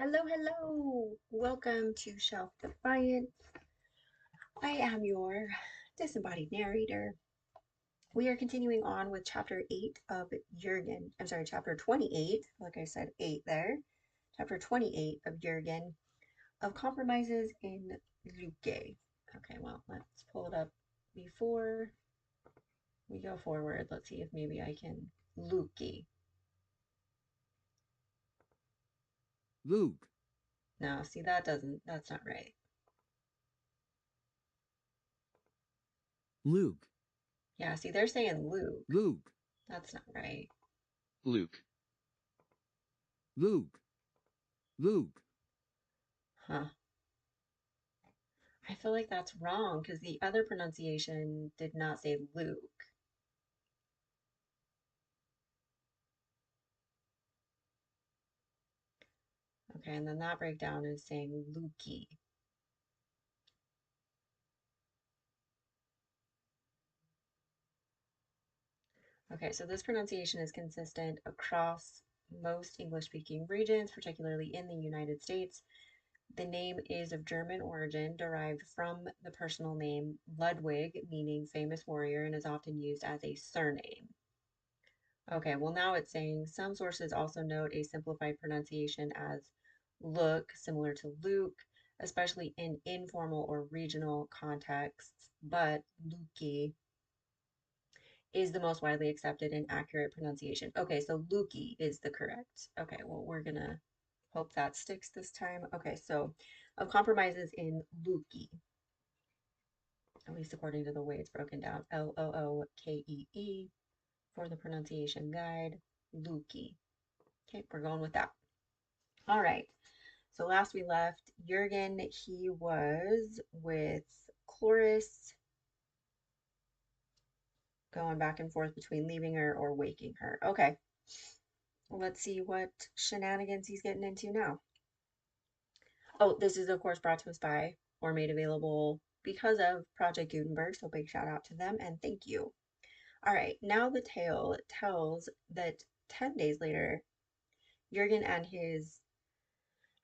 Hello, hello. Welcome to Shelf Defiance. I am your disembodied narrator. We are continuing on with chapter 8 of Jurgen. I'm sorry, chapter 28. Like I said, 8 there. Chapter 28 of Jurgen of Compromises in Leuke. Okay, well, let's pull it up before we go forward. Let's see if maybe I can. Leuke. Luke, No, see, that's not right. Luke, Yeah, see, they're saying Luke. Luke, That's not right. Luke. Luke, Luke. Huh. I feel like that's wrong because the other pronunciation did not say Luke. Okay, and then that breakdown is saying Lukey. Okay, so this pronunciation is consistent across most English-speaking regions, particularly in the United States. The name is of German origin, derived from the personal name Ludwig, meaning famous warrior, and is often used as a surname. Okay, well, now it's saying some sources also note a simplified pronunciation as look, similar to Luke, especially in informal or regional contexts, but Luki is the most widely accepted and accurate pronunciation. Okay, so Luki is the correct. Okay, well, we're gonna hope that sticks this time. Okay, so of compromises in Luki, at least according to the way it's broken down, Lookee for the pronunciation guide, Luki. Okay, we're going with that. All right. So last we left Jurgen, he was with Chloris, going back and forth between leaving her or waking her. Okay, let's see what shenanigans he's getting into now. Oh, this is of course brought to us by or made available because of Project Gutenberg, so big shout out to them and thank you. All right, now the tale tells that 10 days later, Jurgen and his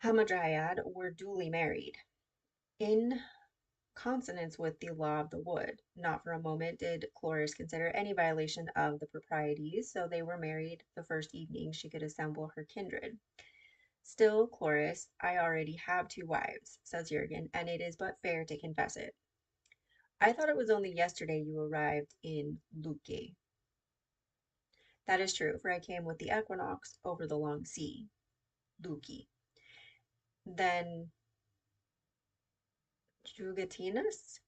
hamadryad were duly married. In consonance with the law of the wood. Not for a moment did Chloris consider any violation of the proprieties, so they were married the first evening she could assemble her kindred. Still, Chloris, I already have two wives, says Jurgen, and it is but fair to confess it. I thought it was only yesterday you arrived in Leuke. That is true, for I came with the equinox over the long sea. Leuke. Then Jugatinus?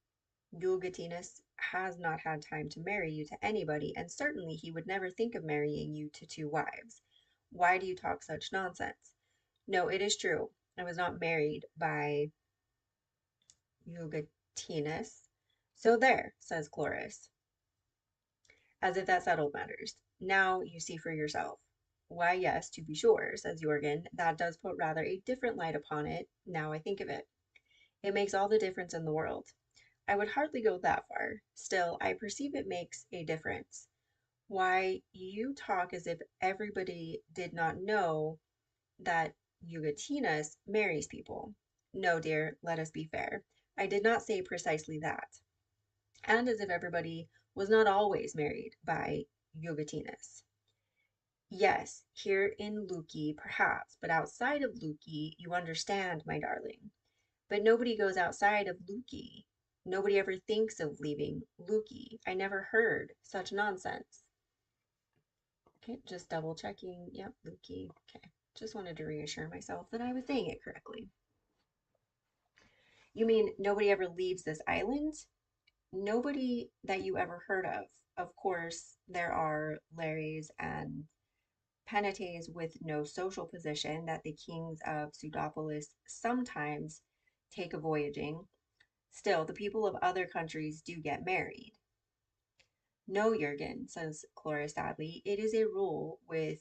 Gulgatinus has not had time to marry you to anybody, and certainly he would never think of marrying you to two wives. Why do you talk such nonsense? No, it is true. I was not married by Eugatinus. So there, says Chloris, as if that settled matters. Now you see for yourself. Why, yes, to be sure, says Jurgen, that does put rather a different light upon it, now I think of it. It makes all the difference in the world. I would hardly go that far. Still, I perceive it makes a difference. Why, you talk as if everybody did not know that Eugatinus marries people. No, dear, let us be fair. I did not say precisely that. And as if everybody was not always married by Eugatinus. Yes, here in Leuke, perhaps, but outside of Leuke, you understand, my darling. But nobody goes outside of Leuke. Nobody ever thinks of leaving Leuke. I never heard such nonsense. Okay, just double checking. Yep, Leuke. Okay, just wanted to reassure myself that I was saying it correctly. You mean nobody ever leaves this island? Nobody that you ever heard of. Of course, there are Lares and Penates with no social position that the kings of Pseudopolis sometimes take a voyaging. Still, the people of other countries do get married. No, Jurgen, says Cloris sadly, it is a rule with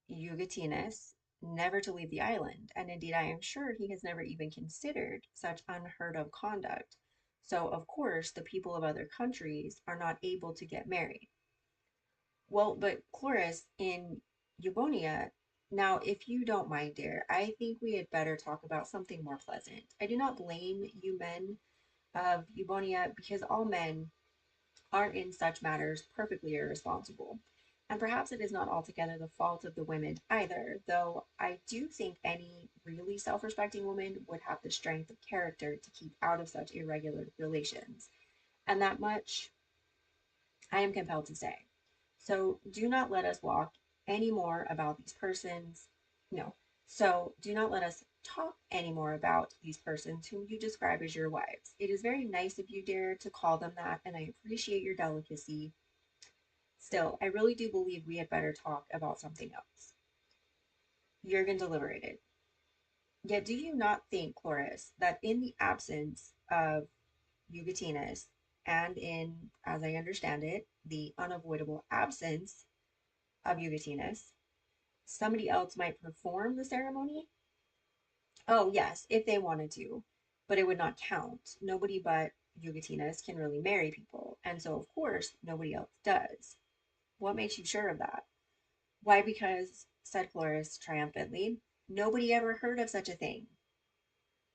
Eugatinus never to leave the island, and indeed I am sure he has never even considered such unheard of conduct. So, of course, the people of other countries are not able to get married. Well, but Cloris, in Eubonia, Now, if you don't mind, dear, I think we had better talk about something more pleasant. I do not blame you men of Eubonia because all men are in such matters perfectly irresponsible. And perhaps it is not altogether the fault of the women either, though I do think any really self respecting woman would have the strength of character to keep out of such irregular relations. And that much I am compelled to say. So do not let us walk any more about these persons. No. So do not let us talk any more about these persons whom you describe as your wives. It is very nice of you, dear, to call them that, and I appreciate your delicacy. Still, I really do believe we had better talk about something else. Jurgen deliberated. Yet do you not think, Chloris, that in the absence of Eugatinus, and in, as I understand it, the unavoidable absence of Eugatinus, somebody else might perform the ceremony? Oh, yes, if they wanted to, but it would not count. Nobody but Eugatinus can really marry people, and so, of course, nobody else does. What makes you sure of that? Why, because, said Chloris triumphantly, nobody ever heard of such a thing.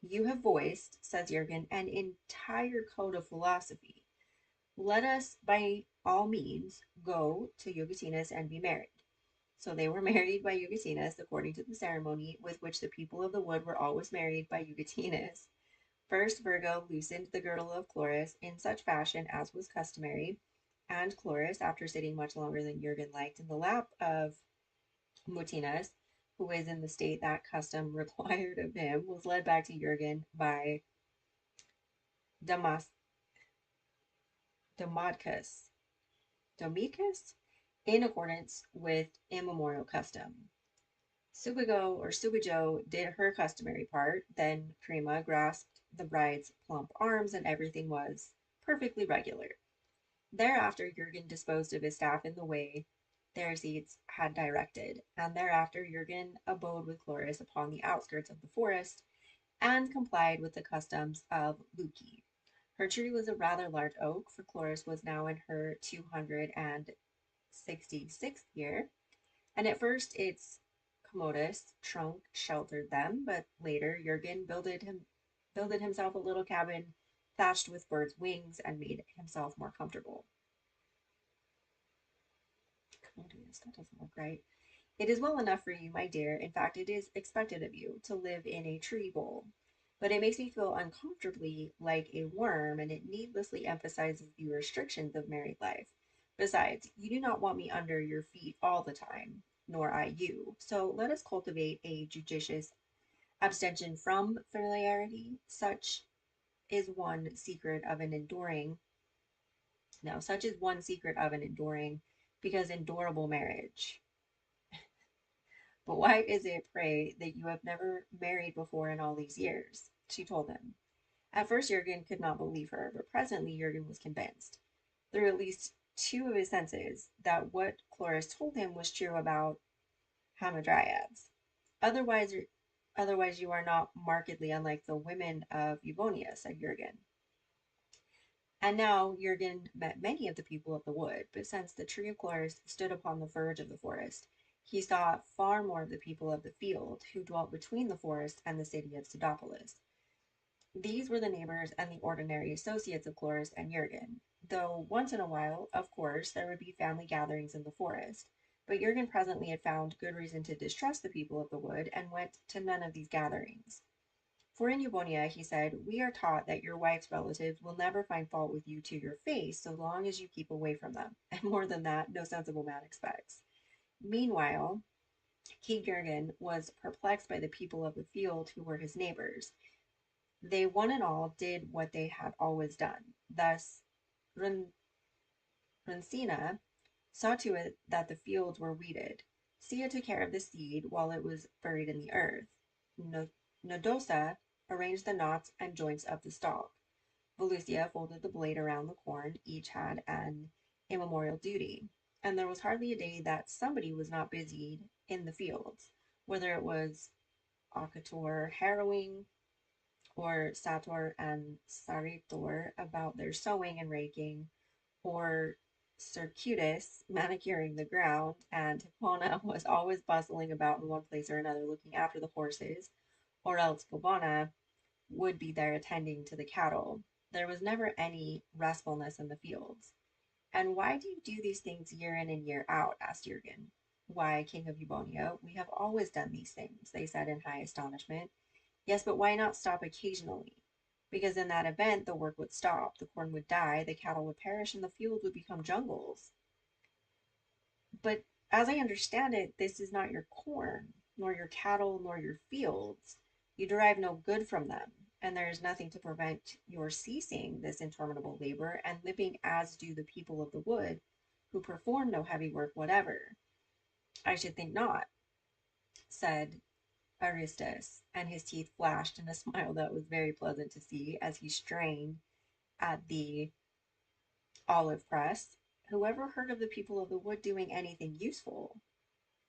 You have voiced, says Jurgen, an entire code of philosophy. Let us, by all means, go to Eugatinus and be married. So they were married by Eugatinus according to the ceremony with which the people of the wood were always married by Eugatinus. First Virgo loosened the girdle of Chloris in such fashion as was customary, and Chloris, after sitting much longer than Jurgen liked in the lap of Mutinus, who was in the state that custom required of him, was led back to Jurgen by Damas Demodcus Domicus in accordance with immemorial custom. Subigo or Subijo did her customary part, then Prima grasped the bride's plump arms, and everything was perfectly regular. Thereafter Jurgen disposed of his staff in the way their seats had directed, and thereafter Jurgen abode with Chloris upon the outskirts of the forest, and complied with the customs of Leuke. Her tree was a rather large oak, for Chloris was now in her 266th year, and at first its commodious trunk sheltered them, but later Jurgen builded himself a little cabin thatched with birds' wings and made himself more comfortable. Commodious, that doesn't look right. It is well enough for you, my dear. In fact, it is expected of you to live in a tree bowl. But it makes me feel uncomfortably like a worm, and it needlessly emphasizes the restrictions of married life. Besides, you do not want me under your feet all the time, nor I you. So let us cultivate a judicious abstention from familiarity. Is one secret of an enduring, such is one secret of an enduring, because endurable marriage. But why is it, pray, that you have never married before in all these years? She told him. At first, Jurgen could not believe her, but presently Jurgen was convinced, through at least two of his senses, that what Chloris told him was true about hamadryads. Otherwise, otherwise you are not markedly unlike the women of Eubonia, said Jurgen. And now Jurgen met many of the people of the wood, but since the tree of Chloris stood upon the verge of the forest, he saw far more of the people of the field, who dwelt between the forest and the city of Pseudopolis. These were the neighbors and the ordinary associates of Chloris and Jurgen, though once in a while, of course, there would be family gatherings in the forest. But Jurgen presently had found good reason to distrust the people of the wood, and went to none of these gatherings. For in Eubonia, he said, we are taught that your wife's relatives will never find fault with you to your face so long as you keep away from them, and more than that, no sensible man expects. Meanwhile, King Jurgen was perplexed by the people of the field who were his neighbors. They one and all did what they had always done. Thus, Runcina saw to it that the fields were weeded. Sia took care of the seed while it was buried in the earth. No- Nodosa arranged the knots and joints of the stalk. Volusia folded the blade around the corn. Each had an immemorial duty, and there was hardly a day that somebody was not busied in the fields, whether it was Akator harrowing, or Sator and Saritor about their sowing and raking, or Circuitous manicuring the ground, and Hipona was always bustling about in one place or another looking after the horses, or else Bobana would be there attending to the cattle. There was never any restfulness in the fields. And why do you do these things year in and year out? Asked Jurgen. Why, King of Eubonia, we have always done these things, they said in high astonishment. Yes, but why not stop occasionally? Because in that event, the work would stop, the corn would die, the cattle would perish, and the fields would become jungles. But as I understand it, this is not your corn, nor your cattle, nor your fields. You derive no good from them, and there is nothing to prevent your ceasing this interminable labor and living as do the people of the wood, who perform no heavy work whatever. I should think not, said Aristus, and his teeth flashed in a smile that was very pleasant to see as he strained at the olive press. Whoever heard of the people of the wood doing anything useful?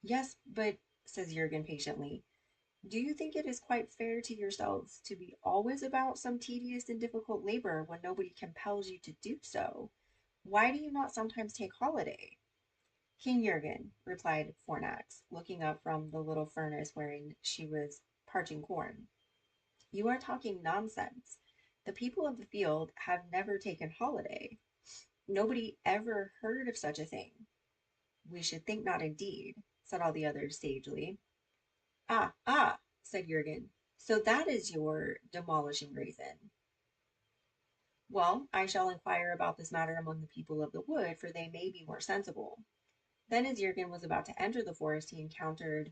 Yes, but, says Jurgen patiently, do you think it is quite fair to yourselves to be always about some tedious and difficult labor when nobody compels you to do so? Why do you not sometimes take holiday? King Jurgen, replied Fornax, looking up from the little furnace wherein she was parching corn. You are talking nonsense. The people of the field have never taken holiday. Nobody ever heard of such a thing. We should think not indeed, said all the others sagely. Ah, ah, said Jurgen. So that is your demolishing reason. Well, I shall inquire about this matter among the people of the wood, for they may be more sensible. Then, as Jurgen was about to enter the forest, he encountered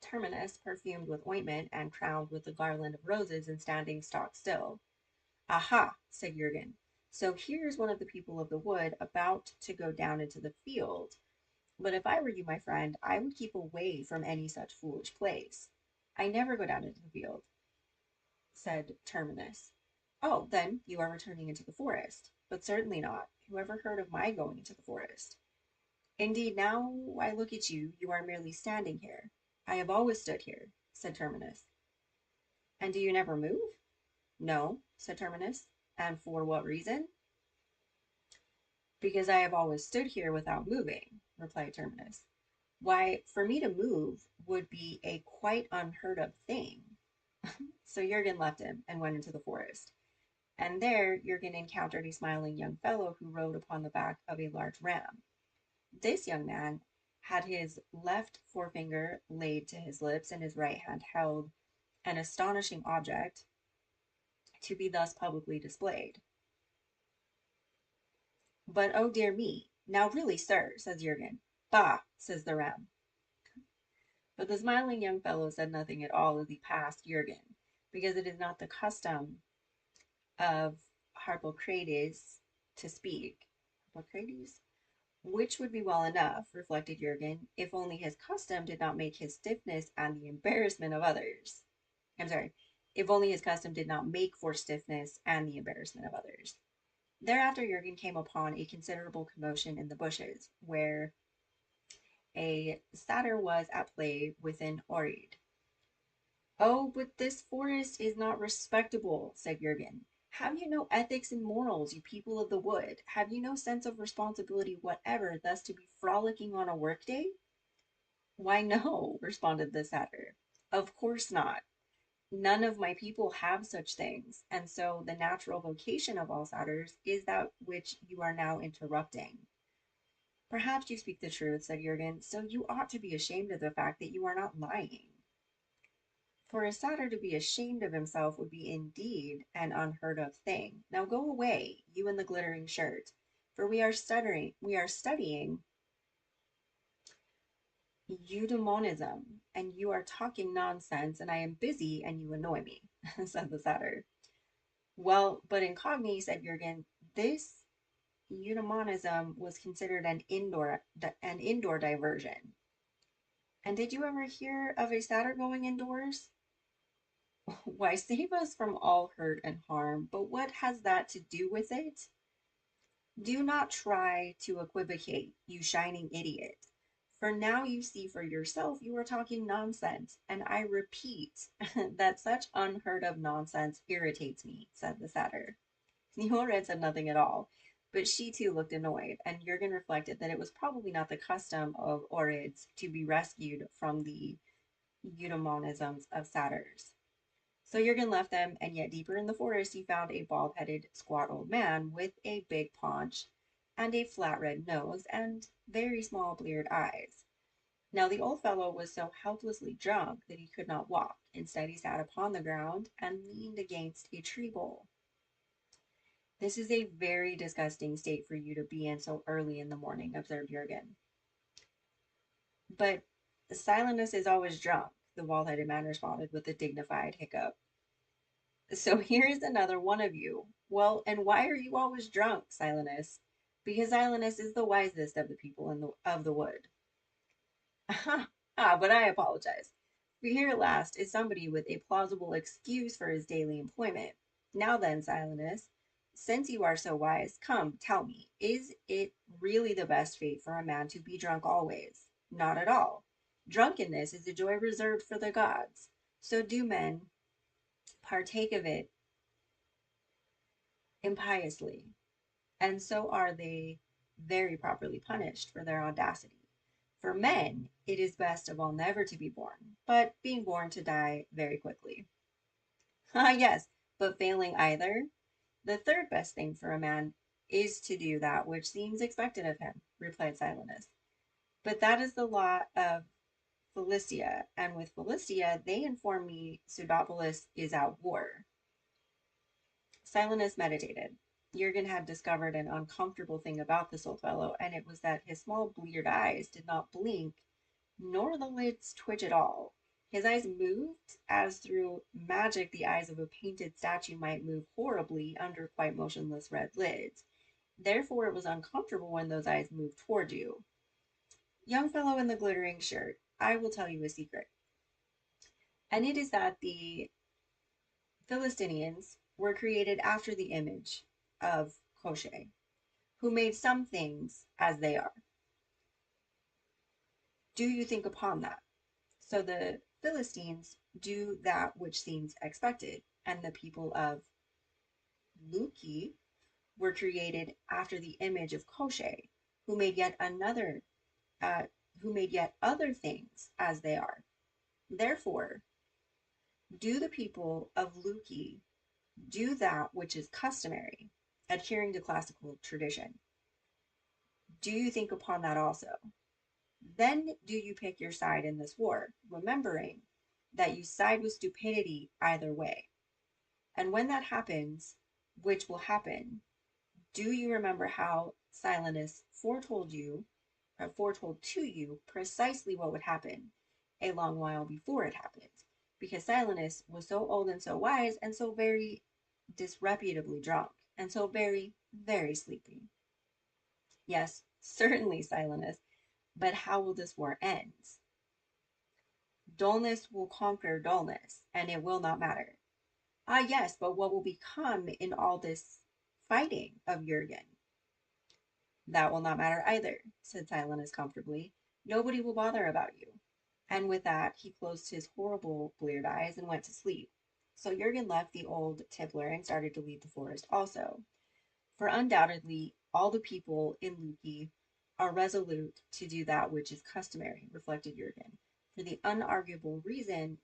Terminus, perfumed with ointment and crowned with a garland of roses and standing stock still. Aha, said Jurgen. So here's one of the people of the wood about to go down into the field. But if I were you, my friend, I would keep away from any such foolish place. I never go down into the field, said Terminus. Oh, then you are returning into the forest. But certainly not. Who ever heard of my going into the forest? Indeed, now I look at you, you are merely standing here. I have always stood here, said Terminus. And do you never move? No, said Terminus. And for what reason? Because I have always stood here without moving, replied Terminus. Why, for me to move would be a quite unheard of thing. So Jurgen left him and went into the forest. And there Jurgen encountered a smiling young fellow who rode upon the back of a large ram. This young man had his left forefinger laid to his lips and his right hand held an astonishing object to be thus publicly displayed. But oh dear me, now really, sir, says Jurgen. Bah, says the ram. But the smiling young fellow said nothing at all as he passed Jurgen, because it is not the custom of Harpocrates to speak. Harpocrates? Which would be well enough, reflected Jurgen, if only his custom did not make his stiffness and the embarrassment of others. I'm sorry, if only his custom did not make for stiffness and the embarrassment of others. Thereafter, Jurgen came upon a considerable commotion in the bushes, where a satyr was at play with an oread. Oh, but this forest is not respectable, said Jurgen. Have you no ethics and morals, you people of the wood? Have you no sense of responsibility whatever, thus to be frolicking on a workday? Why, no, responded the satyr. Of course not. None of my people have such things, and so the natural vocation of all satyrs is that which you are now interrupting. Perhaps you speak the truth, said Jurgen, so you ought to be ashamed of the fact that you are not lying. For a satyr to be ashamed of himself would be indeed an unheard of thing. Now go away, you in the glittering shirt, for we are studying eudaimonism, and you are talking nonsense, and I am busy, and you annoy me, said the satyr. Well, but in Cogni, said Jurgen, this eudaimonism was considered an indoor diversion. And did you ever hear of a satyr going indoors? Why, save us from all hurt and harm, but what has that to do with it? Do not try to equivocate, you shining idiot. For now you see for yourself you are talking nonsense, and I repeat that such unheard of nonsense irritates me, said the satyr. Jored said nothing at all, But she too looked annoyed, and Jurgen reflected that it was probably not the custom of Orids to be rescued from the eudaimonisms of satyrs. So Jurgen left them, and yet deeper in the forest he found a bald headed, squat old man with a big paunch and a flat red nose and very small bleared eyes. Now the old fellow was so helplessly drunk that he could not walk. Instead, he sat upon the ground and leaned against a tree bole. This is a very disgusting state for you to be in so early in the morning, observed Jurgen. But Silenus is always drunk, the bald headed man responded with a dignified hiccup. So here's another one of you. Well, and why are you always drunk, Silenus? Because Silenus is the wisest of the people of the wood. But I apologize. For here at last is somebody with a plausible excuse for his daily employment. Now then, Silenus, since you are so wise, come, tell me, is it really the best fate for a man to be drunk always? Not at all. Drunkenness is a joy reserved for the gods. So do men partake of it impiously, and so are they very properly punished for their audacity. For men, it is best of all never to be born, but being born to die very quickly. Ah, yes, but failing either, the third best thing for a man is to do that which seems expected of him, replied Silenus. But that is the law of Philistia, and with Philistia they inform me Pseudopolis is at war. Silenus meditated. Jurgen had discovered an uncomfortable thing about this old fellow, and it was that his small bleared eyes did not blink, nor the lids twitch at all. His eyes moved as through magic the eyes of a painted statue might move horribly under quite motionless red lids. Therefore, it was uncomfortable when those eyes moved toward you. Young fellow in the glittering shirt, I will tell you a secret. And it is that the Philistinians were created after the image of Koshe, who made some things as they are. Do you think upon that? So the Philistines do that which seems expected, and the people of Leuke were created after the image of Koshe, who made yet another, uh, who made yet other things as they are. Therefore, do the people of Leuke do that which is customary, adhering to classical tradition? Do you think upon that also? Then do you pick your side in this war, remembering that you side with stupidity either way. And when that happens, which will happen, do you remember how Silenus foretold to you precisely what would happen a long while before it happened? Because Silenus was so old and so wise and so very disreputably drunk and so very, very sleepy. Yes, certainly, Silenus, but how will this war end? Dullness will conquer dullness, and it will not matter. Ah, yes, but what will become in all this fighting of Jurgen? That will not matter either, said Silenus comfortably. Nobody will bother about you. And with that, he closed his horrible bleared eyes and went to sleep. So Jurgen left the old tippler and started to leave the forest also. For undoubtedly, all the people in Leuke are resolute to do that which is customary, reflected Jurgen, for the unarguable reason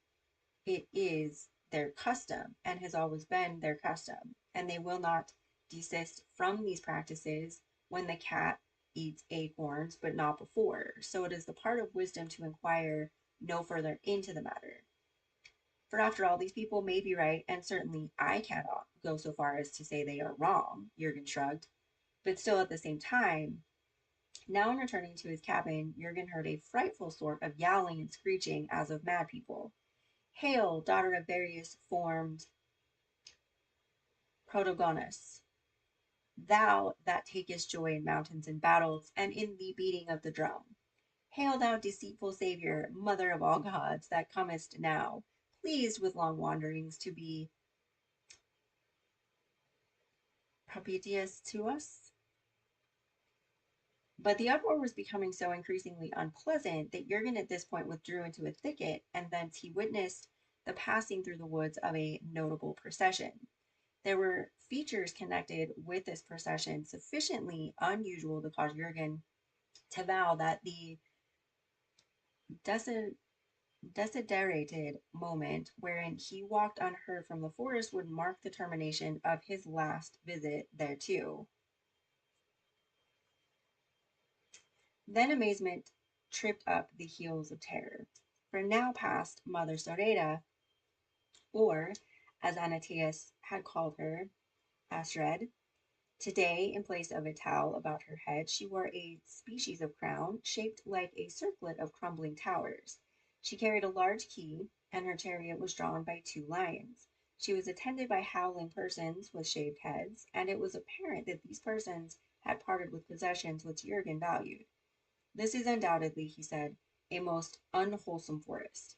it is their custom and has always been their custom, and they will not desist from these practices when the cat eats acorns, but not before. So it is the part of wisdom to inquire no further into the matter. For after all, these people may be right, and certainly I cannot go so far as to say they are wrong, Jurgen shrugged. But still, at the same time, now in returning to his cabin, Jurgen heard a frightful sort of yowling and screeching as of mad people. Hail, daughter of various formed Protagonus, thou that takest joy in mountains and battles, and in the beating of the drum. Hail, thou deceitful Saviour, mother of all gods, that comest now, pleased with long wanderings to be propitious to us. But the uproar was becoming so increasingly unpleasant that Jurgen at this point withdrew into a thicket, and thence he witnessed the passing through the woods of a notable procession. There were features connected with this procession sufficiently unusual to cause Jurgen to vow that the desiderated moment wherein he walked unheard from the forest would mark the termination of his last visit thereto. Then amazement tripped up the heels of terror. For now past Mother Soreda, or as Anatius had called her, Astrid, today, in place of a towel about her head, she wore a species of crown shaped like a circlet of crumbling towers. She carried a large key, and her chariot was drawn by 2 lions. She was attended by howling persons with shaved heads, and it was apparent that these persons had parted with possessions which Jurgen valued. This is undoubtedly, he said, a most unwholesome forest.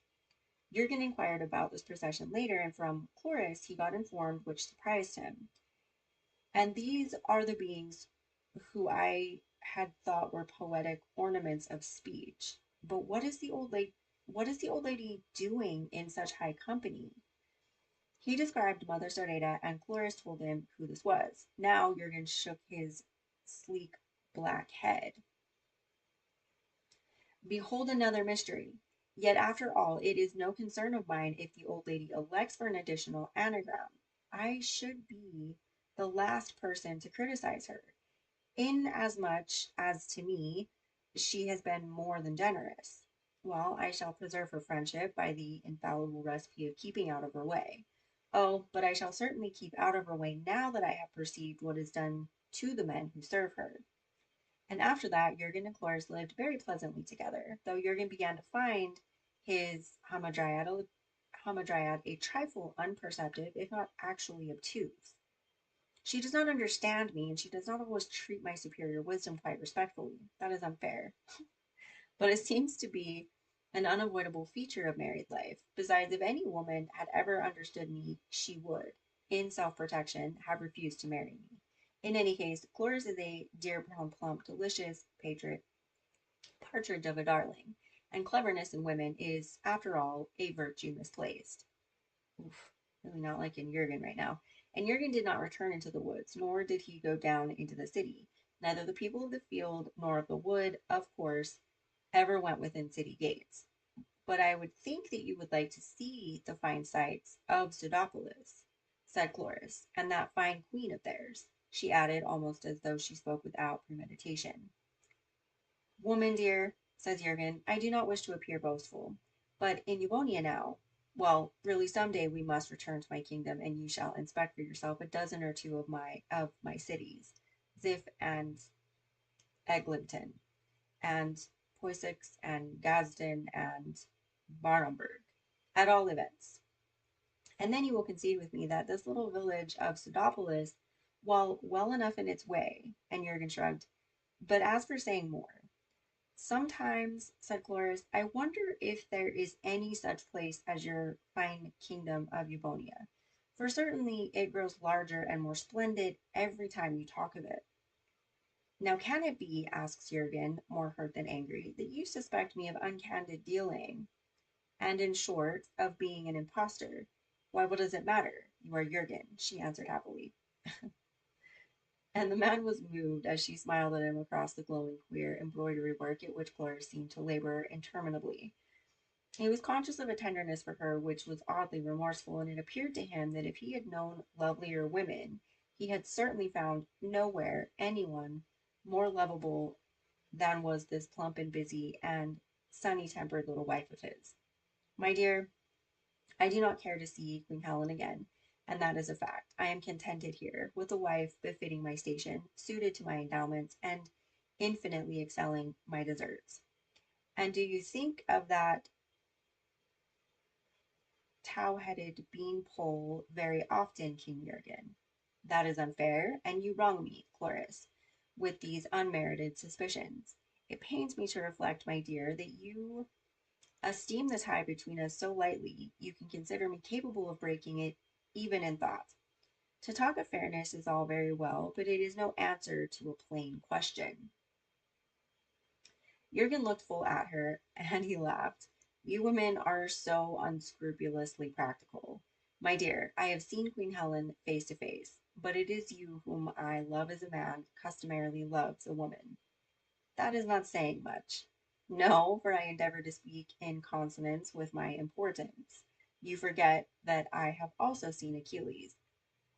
Jurgen inquired about this procession later, and from Chloris he got informed, which surprised him. And these are the beings who I had thought were poetic ornaments of speech. But what is the old lady doing in such high company? He described Mother Soreda, and Chloris told him who this was. Now Jurgen shook his sleek black head. Behold another mystery. Yet after all, it is no concern of mine if the old lady elects for an additional anagram. I should be the last person to criticize her, inasmuch as to me she has been more than generous. Well, I shall preserve her friendship by the infallible recipe of keeping out of her way. Oh, but I shall certainly keep out of her way now that I have perceived what is done to the men who serve her. And after that, Jurgen and Chloris lived very pleasantly together, though Jurgen began to find his hamadryad a trifle unperceptive, if not actually obtuse. She does not understand me, and she does not always treat my superior wisdom quite respectfully. That is unfair. But it seems to be an unavoidable feature of married life. Besides, if any woman had ever understood me, she would, in self protection, have refused to marry me. In any case, Chloris is a dear brown plump, delicious partridge of a darling, and cleverness in women is, after all, a virtue misplaced. Oof, really not liking Jurgen right now. And Jurgen did not return into the woods, nor did he go down into the city. Neither the people of the field nor of the wood, of course, ever went within city gates. But I would think that you would like to see the fine sights of Pseudopolis, said Chloris, and that fine queen of theirs, she added, almost as though she spoke without premeditation. Woman dear, says Jurgen, I do not wish to appear boastful, but in Eubonia now, well, really some day we must return to my kingdom, and you shall inspect for yourself a dozen or two of my cities, Ziph and Eglinton, and Poissux and Gadsden and Barumberg, at all events. And then you will concede with me that this little village of Pseudopolis, while well enough in its way, and Jurgen shrugged, but as for saying more, sometimes, said Chloris, I wonder if there is any such place as your fine kingdom of Eubonia, for certainly it grows larger and more splendid every time you talk of it. Now can it be, asks Jurgen, more hurt than angry, that you suspect me of uncandid dealing, and in short, of being an impostor? Why, what does it matter? You are Jurgen, she answered happily. And the man was moved as she smiled at him across the glowing queer embroidery work at which Chloris seemed to labor interminably. He was conscious of a tenderness for her which was oddly remorseful, and it appeared to him that if he had known lovelier women, he had certainly found nowhere anyone more lovable than was this plump and busy and sunny-tempered little wife of his. My dear, I do not care to see Queen Helen again, and that is a fact. I am contented here, with a wife befitting my station, suited to my endowments, and infinitely excelling my deserts. And do you think of that tow-headed bean-pole very often, King Jurgen? That is unfair, and you wrong me, Chloris, with these unmerited suspicions. It pains me to reflect, my dear, that you esteem the tie between us so lightly, you can consider me capable of breaking it even in thought. To talk of fairness is all very well, but it is no answer to a plain question. Jurgen looked full at her, and he laughed. You women are so unscrupulously practical. My dear, I have seen Queen Helen face to face, but it is you whom I love as a man customarily loves a woman. That is not saying much. No, for I endeavor to speak in consonance with my importance. You forget that I have also seen Achilles.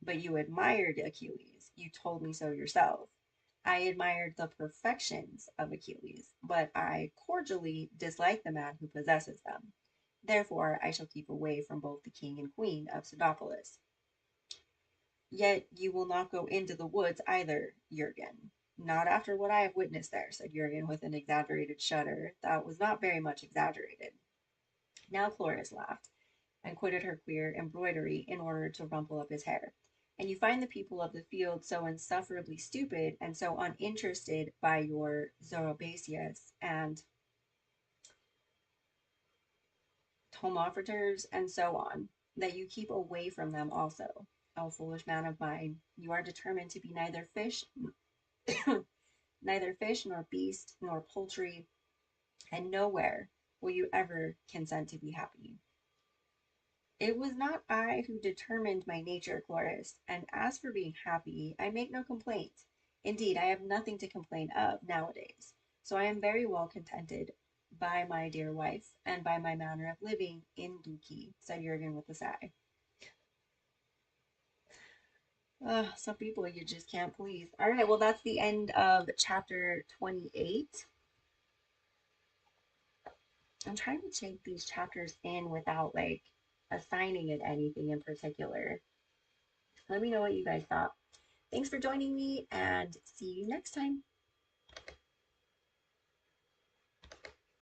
But you admired Achilles. You told me so yourself. I admired the perfections of Achilles, but I cordially dislike the man who possesses them. Therefore, I shall keep away from both the king and queen of Sidopolis. Yet you will not go into the woods either, Jurgen. Not after what I have witnessed there, said Jurgen with an exaggerated shudder that was not very much exaggerated. Now Chloris laughed, and quitted her queer embroidery in order to rumple up his hair. And you find the people of the field so insufferably stupid and so uninterested by your Zorobacius and Tomophaters and so on, that you keep away from them also. O foolish man of mine, you are determined to be neither fish nor beast nor poultry, and nowhere will you ever consent to be happy. It was not I who determined my nature, Chloris, and as for being happy, I make no complaint. Indeed, I have nothing to complain of nowadays, so I am very well contented by my dear wife and by my manner of living in Leuke, said Jurgen with a sigh. Some people you just can't please. All right, well, that's the end of chapter 28. I'm trying to take these chapters in without like assigning it anything in particular. Let me know what you guys thought. Thanks for joining me and see you next time.